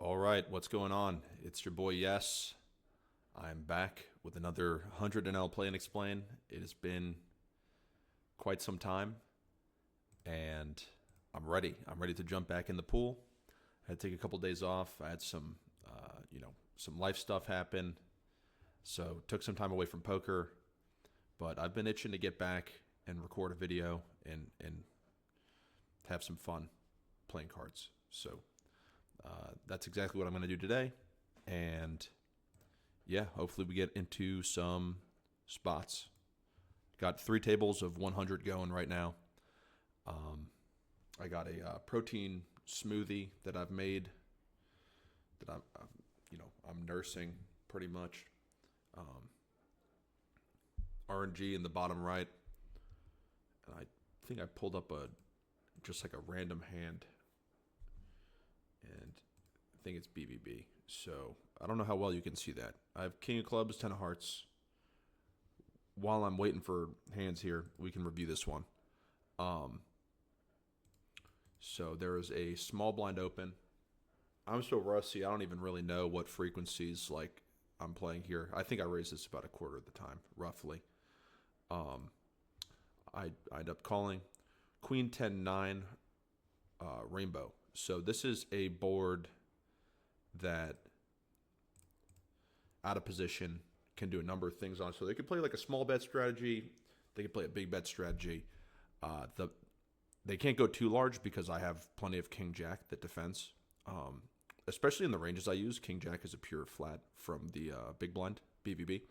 All right, what's going on? It's your boy Yes. I'm back with another 100 NL Play and Explain. It has been quite some time, and I'm ready. I'm ready to jump back in the pool. I had to take a couple days off. I had some life stuff happen, so took some time away from poker. But I've been itching to get back and record a video and have some fun playing cards. So that's exactly what I'm going to do today. And yeah, hopefully we get into some spots. Got 3 tables of 100 going right now. I got a protein smoothie that I've made that I'm nursing pretty much. RNG in the bottom right, and I think I pulled up just like a random hand, and I think it's BBB. So I don't know how well you can see that. I have King of Clubs, Ten of Hearts. While I'm waiting for hands here, we can review this one. So there is a small blind open. I'm so rusty, I don't even really know what frequencies like I'm playing here. I think I raised this about a quarter of the time, roughly. I end up calling Queen 10-9 Rainbow. So this is a board that out of position can do a number of things on. So they could play like a small bet strategy. They could play a big bet strategy. They can't go too large because I have plenty of King Jack that defends. Especially in the ranges I use, King Jack is a pure flat from the big blind BVB.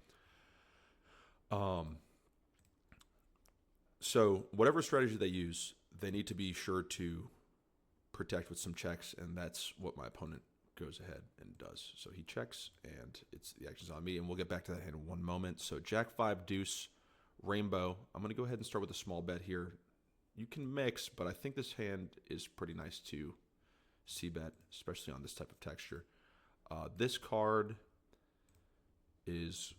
So whatever strategy they use, they need to be sure to protect with some checks, and that's what my opponent goes ahead and does. So he checks, and the action's on me, and we'll get back to that hand in one moment. So Jack 5 Deuce Rainbow. I'm going to go ahead and start with a small bet here. You can mix, but I think this hand is pretty nice to c-bet, especially on this type of texture. This card is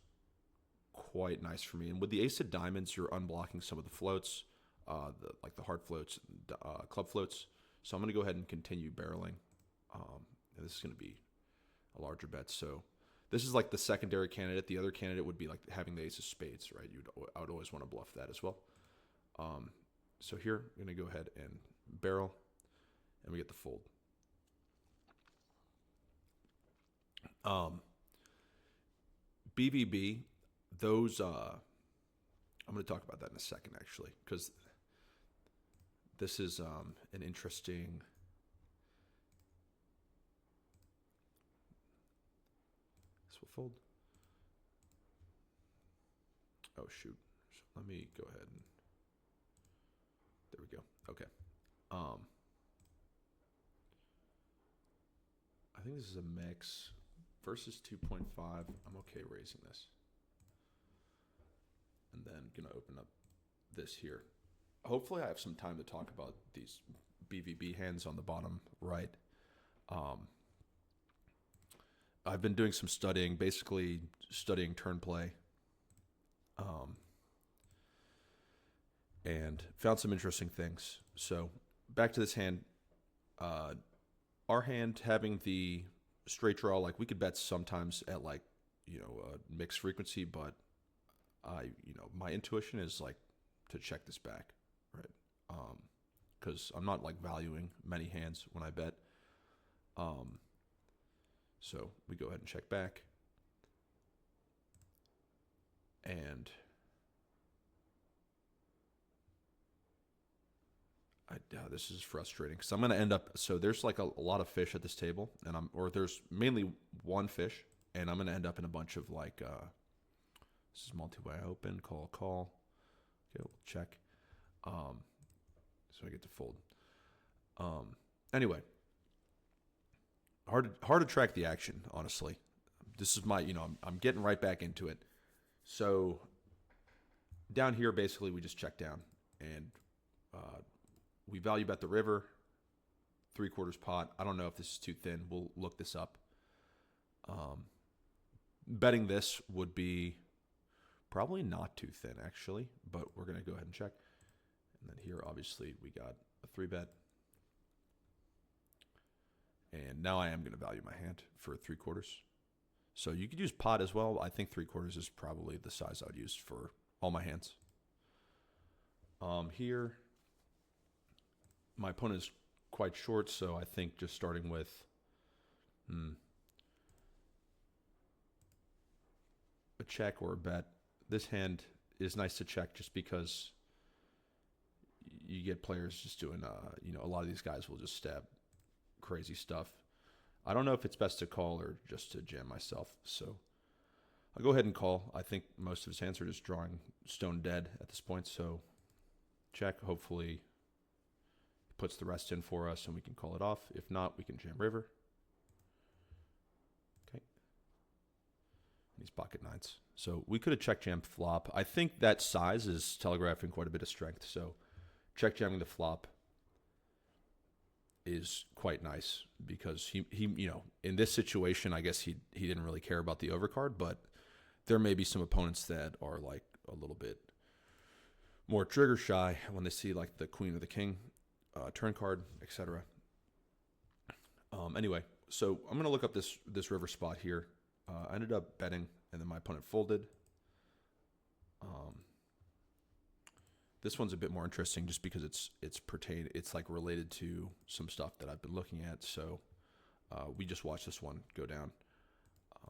quite nice for me. And with the Ace of Diamonds, you're unblocking some of the floats, like the heart floats, club floats. So I'm going to go ahead and continue barreling. And this is going to be a larger bet. So this is like the secondary candidate. The other candidate would be like having the Ace of Spades, right? I would always want to bluff that as well. So here, I'm going to go ahead and barrel, and we get the fold. BVB, those, I'm going to talk about that in a second, actually, because this is an interesting. This will fold. Oh, shoot. So let me go ahead and. There we go. Okay. I think this is a mix versus 2.5. I'm okay raising this. And then going to open up this here. Hopefully I have some time to talk about these BVB hands on the bottom right. I've been doing some studying, basically studying turn play. And found some interesting things. So back to this hand. Our hand having the straight draw, like we could bet sometimes at like, mixed frequency, but my intuition is like to check this back, right? Because I'm not like valuing many hands when I bet. So we go ahead and check back. And this is frustrating because I'm going to end up. So there's like a lot of fish at this table, and there's mainly one fish, and I'm going to end up in a bunch of like. This is multi-way open, call. Okay, we'll check. So I get to fold. Anyway, hard to track the action, honestly. This is my, I'm getting right back into it. So down here, basically, we just check down, and we value bet the river, 3/4 pot. I don't know if this is too thin. We'll look this up. Betting this would be probably not too thin, actually, but we're going to go ahead and check. And then here, obviously, we got a 3-bet. And now I am going to value my hand for 3/4. So you could use pot as well. I think 3/4 is probably the size I would use for all my hands. Here, my opponent is quite short, so I think just starting with a check or a bet. This hand is nice to check just because you get players just doing, a lot of these guys will just stab crazy stuff. I don't know if it's best to call or just to jam myself, so I'll go ahead and call. I think most of his hands are just drawing stone dead at this point, so check. Hopefully he puts the rest in for us and we can call it off. If not, we can jam river. Okay. These pocket nines. So we could have check jammed flop. I think that size is telegraphing quite a bit of strength, so check jamming the flop is quite nice because he in this situation, I guess he didn't really care about the overcard, but there may be some opponents that are like a little bit more trigger shy when they see like the queen or the king turn card, etc. Anyway, so I'm gonna look up this river spot here. I ended up betting, and then my opponent folded. This one's a bit more interesting just because it's like related to some stuff that I've been looking at. So we just watched this one go down.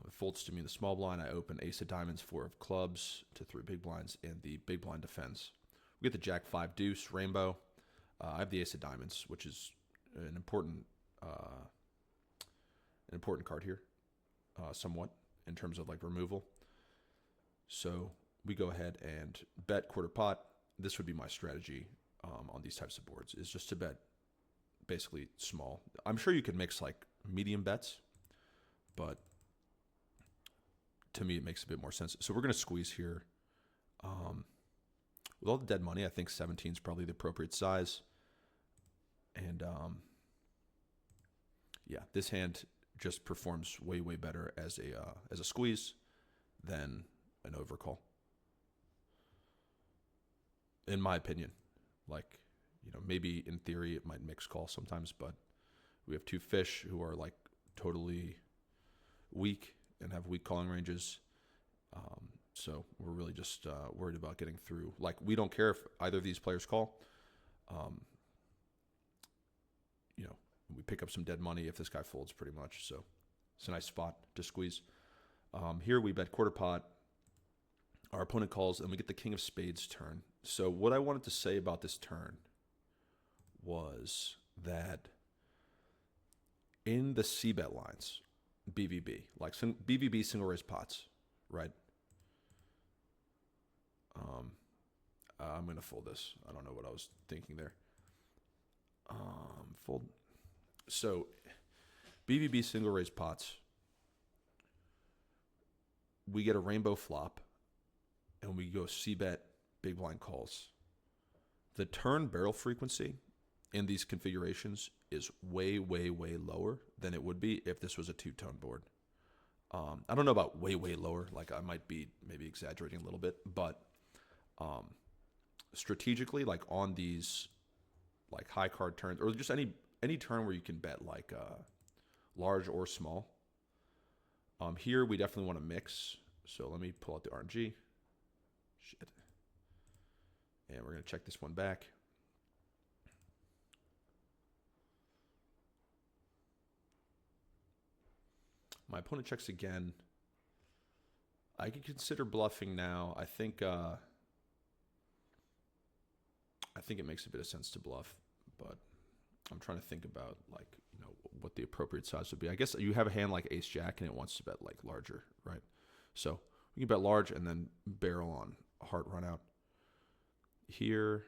It folds to me in the small blind. I open ace of diamonds, 4 of clubs to 3 big blinds, and the big blind defends. We get the jack 5 deuce rainbow. I have the ace of diamonds, which is an important card here, somewhat in terms of like removal. So we go ahead and bet quarter pot. This would be my strategy on these types of boards, is just to bet basically small. I'm sure you could mix like medium bets, but to me it makes a bit more sense. So we're going to squeeze here. With all the dead money, I think 17 is probably the appropriate size. And yeah, this hand just performs way, way better as a squeeze than an overcall, in my opinion. Like, maybe in theory it might mix call sometimes, but we have 2 fish who are like totally weak and have weak calling ranges. So we're really just worried about getting through. Like, we don't care if either of these players call. We pick up some dead money if this guy folds pretty much. So it's a nice spot to squeeze. Here we bet quarter pot. Our opponent calls, and we get the king of spades turn. So what I wanted to say about this turn was that in the c-bet lines, BVB, like BVB single raise pots, right? I'm going to fold this. I don't know what I was thinking there. Fold. So BVB single raise pots, we get a rainbow flop, and we go c-bet big blind calls. The turn barrel frequency in these configurations is way, way, way lower than it would be if this was a 2-tone board. I don't know about way, way lower. Like, I might be maybe exaggerating a little bit, but strategically, like on these like high card turns, or just any turn where you can bet like large or small. Here we definitely want to mix. So let me pull out the RNG. Shit. And we're going to check this one back. My opponent checks again. I could consider bluffing now. I think it makes a bit of sense to bluff, but I'm trying to think about like, what the appropriate size would be. I guess you have a hand like ace jack and it wants to bet like larger, right? So we can bet large and then barrel on a heart run out. Here,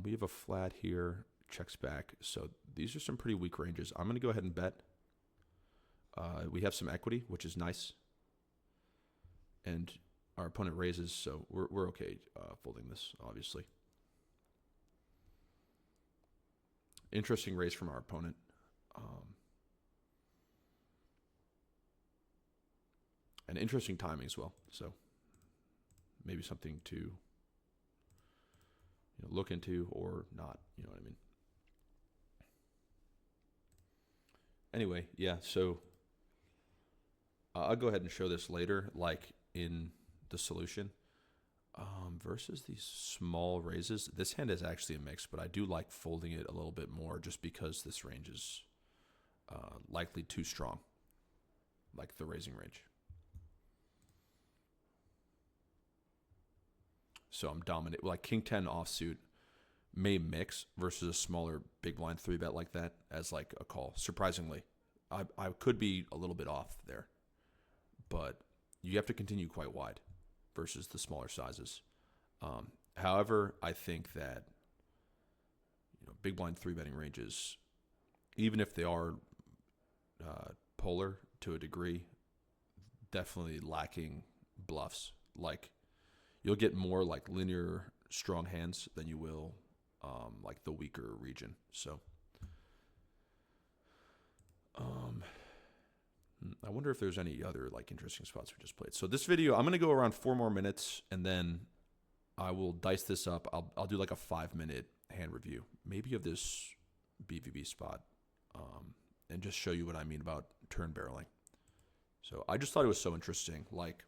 we have a flat here, checks back. So these are some pretty weak ranges. I'm going to go ahead and bet. We have some equity, which is nice. And our opponent raises, so we're okay folding this, obviously. Interesting raise from our opponent. And interesting timing as well. So maybe something to look into or not. You know what I mean? Anyway, yeah. So I'll go ahead and show this later, like in the solution. Versus these small raises, this hand is actually a mix, but I do like folding it a little bit more just because this range is likely too strong, like the raising range. So I'm dominant, like King 10 offsuit may mix versus a smaller big blind 3-bet like that as like a call. Surprisingly, I could be a little bit off there, but you have to continue quite wide versus the smaller sizes. However, I think that big blind 3-betting ranges, even if they are polar to a degree, definitely lacking bluffs. Like you'll get more like linear strong hands than you will like the weaker region. So I wonder if there's any other like interesting spots we just played. So this video, I'm gonna go around 4 more minutes, and then I will dice this up. I'll do like a 5-minute hand review, maybe of this BVB spot, and just show you what I mean about turn barreling. So I just thought it was so interesting, like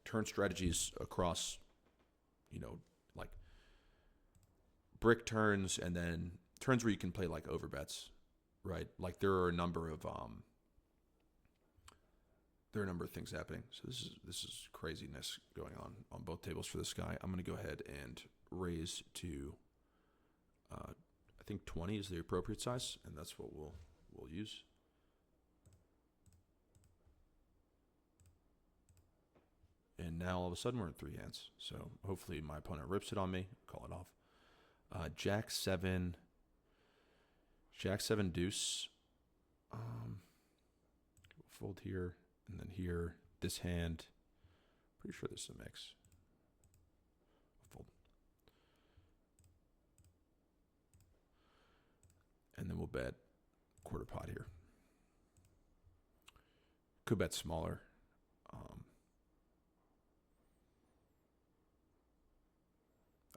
turn strategies across, like brick turns, and then turns where you can play like overbets, right? Like there are a number of things happening. So this is craziness going on both tables for this guy. I'm going to go ahead and raise to I think 20 is the appropriate size, and that's what we'll use. And now all of a sudden we're in 3 hands. So hopefully my opponent rips it on me. Call it off. Jack 7 deuce. Fold here. And then here, this hand, pretty sure this is a mix. Fold. And then we'll bet quarter pot here. Could bet smaller.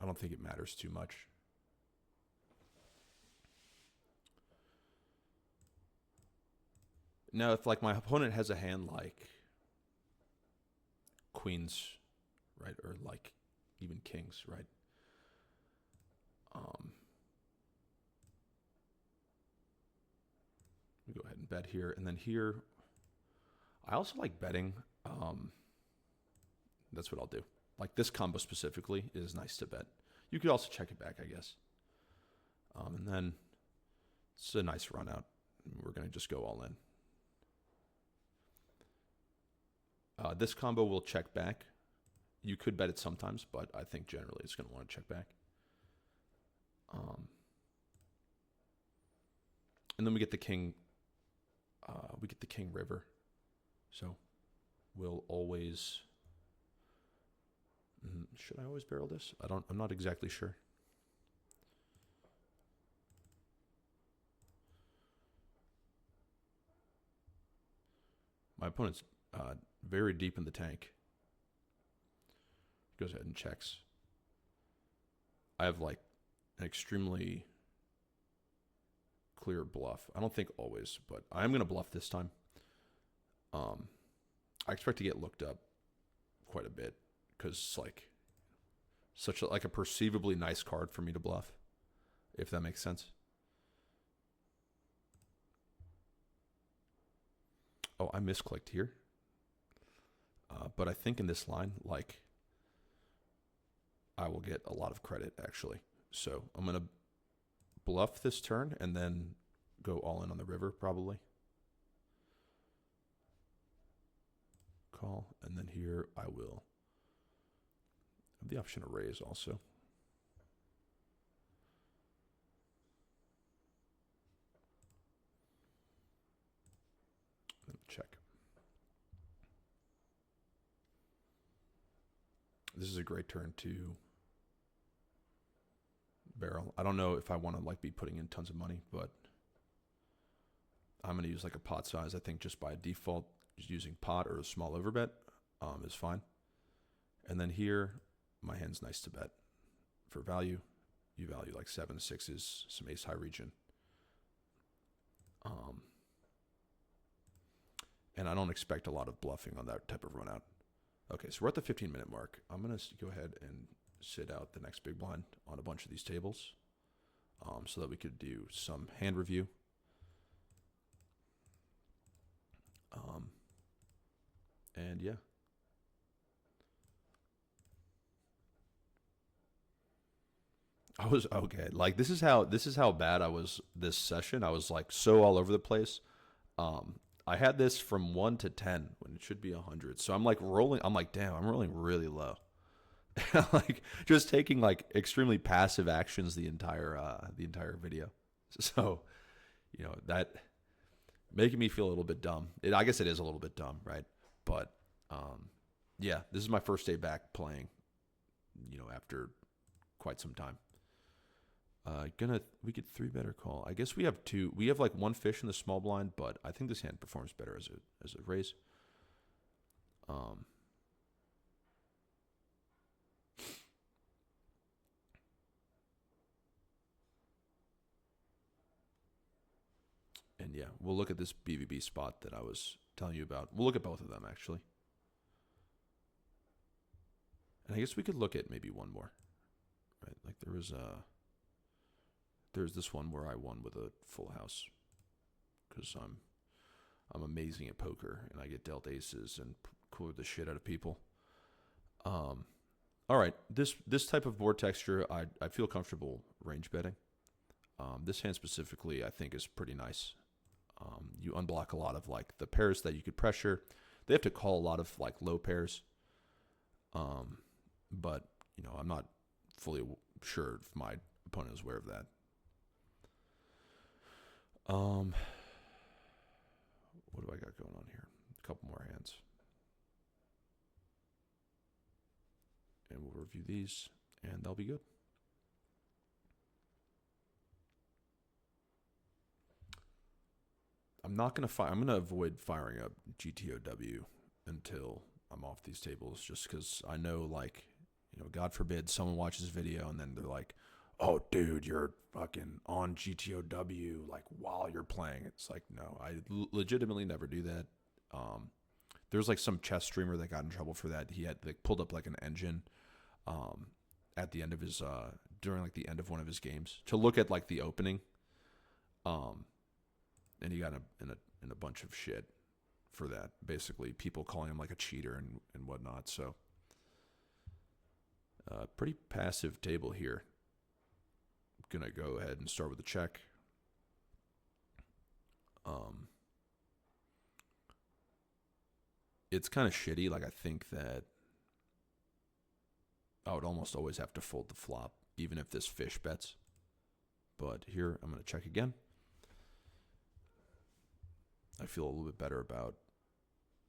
I don't think it matters too much. Now, if like my opponent has a hand like queens, right, or like even kings, right? We go ahead and bet here, and then here, I also like betting. That's what I'll do. Like this combo specifically is nice to bet. You could also check it back, I guess. And then it's a nice run out. We're going to just go all in. This combo will check back. You could bet it sometimes, but I think generally it's going to want to check back. And then we get the king. We get the king river. So we'll always. Should I always barrel this? I'm not exactly sure. My opponent's very deep in the tank. Goes ahead and checks. I have like an extremely clear bluff. I don't think always, but I'm going to bluff this time. I expect to get looked up quite a bit because it's like such a perceivably nice card for me to bluff, if that makes sense. Oh, I misclicked here. But I think in this line, like, I will get a lot of credit, actually. So I'm going to bluff this turn and then go all in on the river, probably. Call. And then here I will have the option to raise also. Check. This is a great turn to barrel. I don't know if I want to like be putting in tons of money, but I'm going to use like a pot size. I think just by default, just using pot or a small overbet is fine. And then here, my hand's nice to bet for value. You value like 7 6s, some ace high region. and I don't expect a lot of bluffing on that type of run out. Okay, so we're at the 15-minute mark. I'm going to go ahead and sit out the next big blind on a bunch of these tables so that we could do some hand review. And yeah. I was okay. Like this is how bad I was this session. I was like so all over the place. I had this from 1 to 10 when it should be 100. So I'm like rolling. I'm like, damn, I'm rolling really low. Like just taking like extremely passive actions the entire video. So, that making me feel a little bit dumb. I guess it is a little bit dumb, right? But yeah, this is my first day back playing. After quite some time. We get 3-better call. I guess we have two. We have like one fish in the small blind, but I think this hand performs better as a raise. And yeah, we'll look at this BVB spot that I was telling you about. We'll look at both of them actually. And I guess we could look at maybe one more. Right? Like there's this one where I won with a full house because I'm amazing at poker and I get dealt aces and cooler the shit out of people. All right, this type of board texture, I feel comfortable range betting. This hand specifically, I think, is pretty nice. You unblock a lot of like the pairs that you could pressure. They have to call a lot of like low pairs. But I'm not fully sure if my opponent is aware of that. What do I got going on here? A couple more hands. And we'll review these, and they'll be good. I'm going to avoid firing up GTOW until I'm off these tables, just because I know, like, God forbid someone watches video and then they're like, oh, dude, you're fucking on GTOW, like, while you're playing. It's like, no, I legitimately never do that. There's, like, some chess streamer that got in trouble for that. He had, like, pulled up, like, an engine at the end of his, during, like, the end of one of his games to look at, like, the opening. And he got in a bunch of shit for that. Basically, people calling him, like, a cheater and whatnot. So, pretty passive table here. I'm going to go ahead and start with a check. It's kind of shitty. Like, I think that I would almost always have to fold the flop, even if this fish bets. But here, I'm going to check again. I feel a little bit better about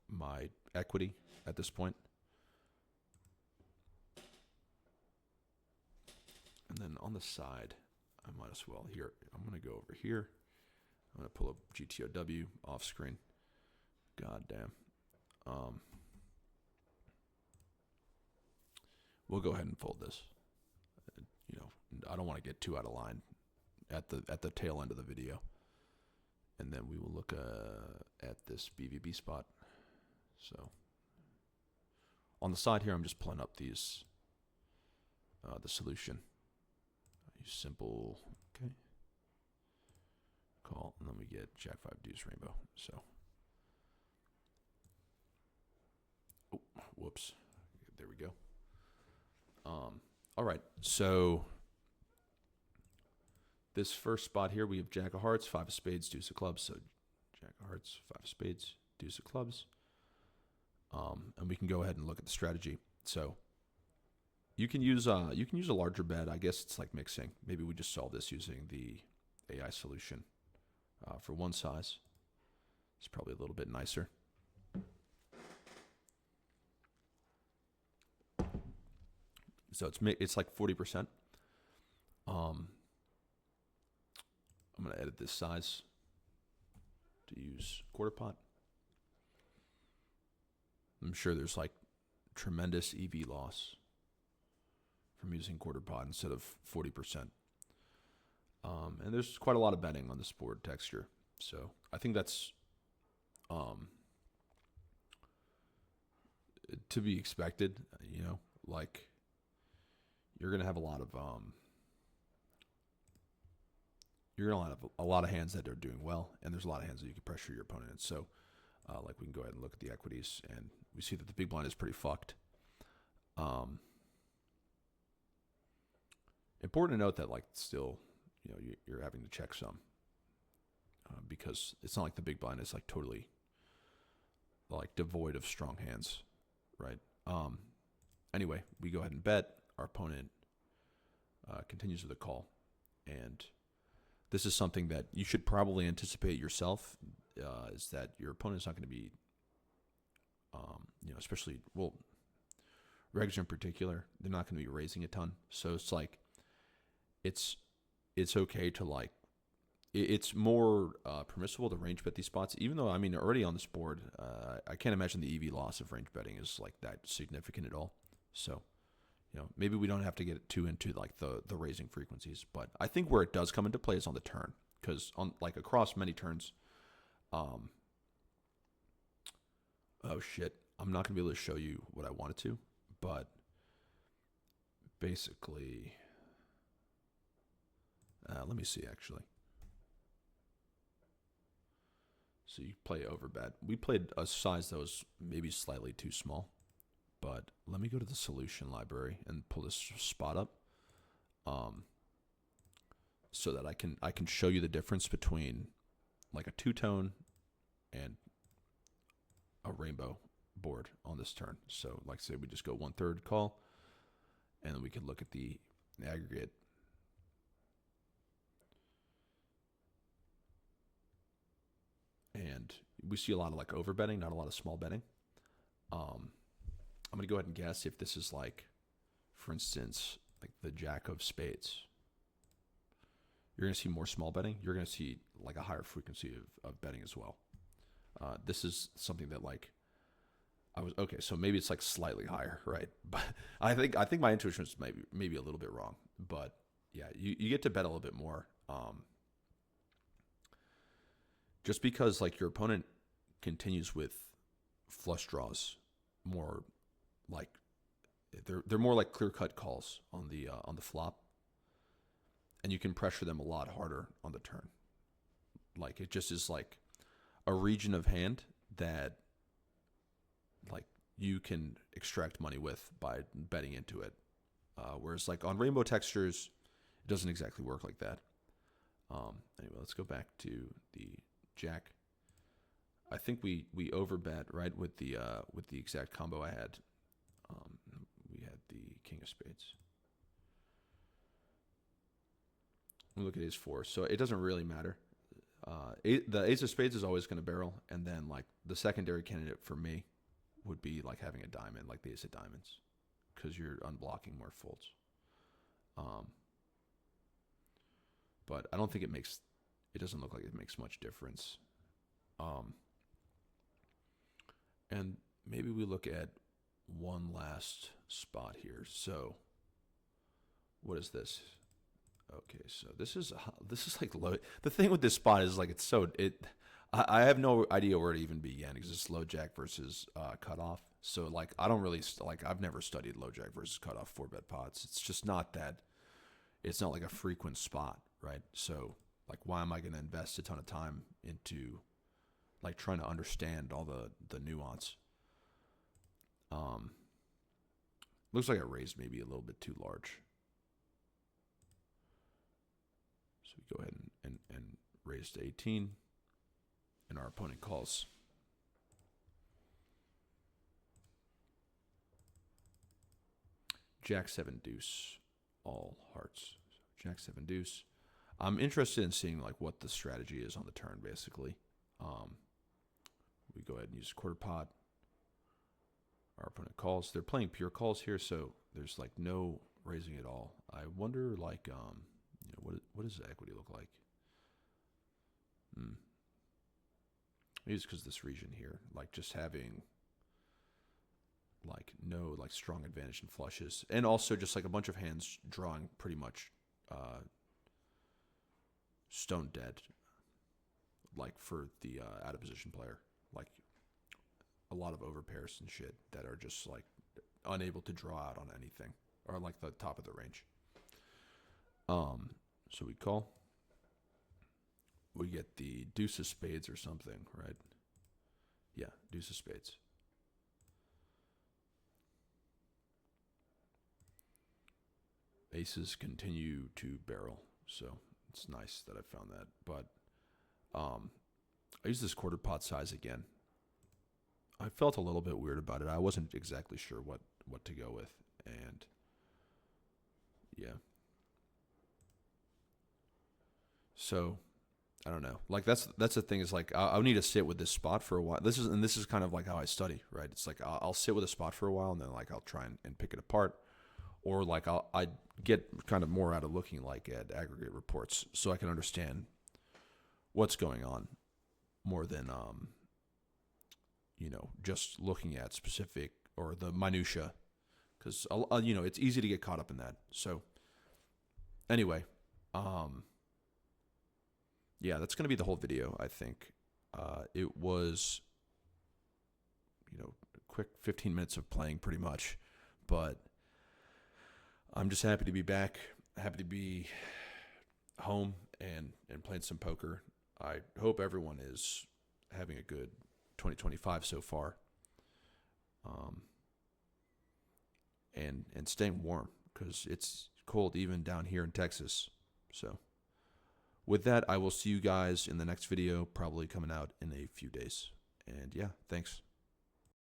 my equity at this point. And then on the side, I might as well here. I'm going to go over here. I'm going to pull up GTOW off screen. God damn. We'll go ahead and fold this. I don't want to get too out of line at the tail end of the video. And then we will look at this BVB spot. So on the side here, I'm just pulling up these the solution. Use simple, okay. Call, and then we get Jack 5 deuce rainbow. So, oh, whoops. There we go. All right, so this first spot here, we have Jack of hearts, 5 of spades, deuce of clubs. So Jack of hearts, 5 of spades, deuce of clubs. And we can go ahead and look at the strategy. So you can use a larger bet. I guess it's like mixing. Maybe we just solve this using the AI solution for one size. It's probably a little bit nicer. So it's like 40%. I'm going to edit this size to use quarter pot. I'm sure there's like tremendous EV loss from using quarter pot instead of 40%. And there's quite a lot of betting on this board texture. So I think that's to be expected. You know, like you're gonna have a lot of you're gonna have a lot of hands that are doing well, and there's a lot of hands that you can pressure your opponent in. So, like we can go ahead and look at the equities, and we see that the big blind is pretty fucked. Important to note that like still, you know, you're having to check some because it's not like the big blind is like totally like devoid of strong hands, right? Anyway, we go ahead and bet. Our opponent continues with a call, and this is something that you should probably anticipate yourself. Is that your opponent's not going to be, you know, especially regs in particular, they're not going to be raising a ton. So it's like, it's okay to like, it's more permissible to range bet these spots. Even though I mean already on this board, I can't imagine the EV loss of range betting is like that significant at all. So, you know, maybe we don't have to get too into like the raising frequencies, but I think where it does come into play is on the turn, because on like across many turns, oh shit, I'm not gonna be able to show you what I wanted to, but basically, let me see actually. So you play overbet. We played a size that was maybe slightly too small, but let me go to the solution library and pull this spot up, so that I can show you the difference between like a two-tone and a rainbow board on this turn. So like say we just go 1/3 call, and then we can look at the aggregate. And we see a lot of like overbetting, not a lot of small betting. I'm going to go ahead and guess if this is like, for instance, like the jack of spades. You're going to see more small betting. You're going to see like a higher frequency of betting as well. This is something that like okay, so maybe it's like slightly higher, right? But I think my intuition is maybe a little bit wrong. But yeah, you get to bet a little bit more. Just because like your opponent continues with flush draws, more like they're more like clear cut calls on the flop, and you can pressure them a lot harder on the turn. Like it just is like a region of hand that like you can extract money with by betting into it. Whereas like on rainbow textures, it doesn't exactly work like that. Anyway, let's go back to the jack. I think we overbet, right, with the exact combo I had. We had the king of spades. We look at ace four, so it doesn't really matter. The ace of spades is always going to barrel, and then like the secondary candidate for me would be like having a diamond, like the ace of diamonds, because you're unblocking more folds. But I don't think it doesn't look like it makes much difference. And maybe we look at one last spot here. So what is this? Okay, so this is like low. The thing with this spot is like I have no idea where to even begin, because it's low jack versus cutoff. So like I don't really like, I've never studied low jack versus cutoff 4-bet pots. It's just not that. It's not like a frequent spot, right? So like, why am I going to invest a ton of time into like trying to understand all the nuance? Looks like I raised maybe a little bit too large. So we go ahead and raise to 18, and our opponent calls. Jack 7 deuce, all hearts. So Jack 7 deuce. I'm interested in seeing like what the strategy is on the turn, basically. We go ahead and use quarter pot. Our opponent calls. They're playing pure calls here, so there's like no raising at all. I wonder, like, you know, what does the equity look like? Maybe it's because this region here, like just having like no like strong advantage in flushes, and also just like a bunch of hands drawing pretty much stone dead, like for the out of position player. Like a lot of overpairs and shit that are just like unable to draw out on anything or like the top of the range. So we call. We get the deuce of spades or something, right? Yeah, deuce of spades. Aces continue to barrel, so it's nice that I found that. But I use this quarter pot size again. I felt a little bit weird about it. I wasn't exactly sure what to go with, and yeah. So I don't know. Like that's the thing is like I'll need to sit with this spot for a while. This is kind of like how I study, right? It's like I'll sit with a spot for a while and then like I'll try and pick it apart, or like I get kind of more out of looking like at aggregate reports so I can understand what's going on more than just looking at specific or the minutia, because it's easy to get caught up in that. So anyway, yeah, that's going to be the whole video, I think. It was, a quick 15 minutes of playing pretty much. But I'm just happy to be back, happy to be home and playing some poker. I hope everyone is having a good 2025 so far. And staying warm because it's cold even down here in Texas. So with that, I will see you guys in the next video, probably coming out in a few days. And yeah, thanks.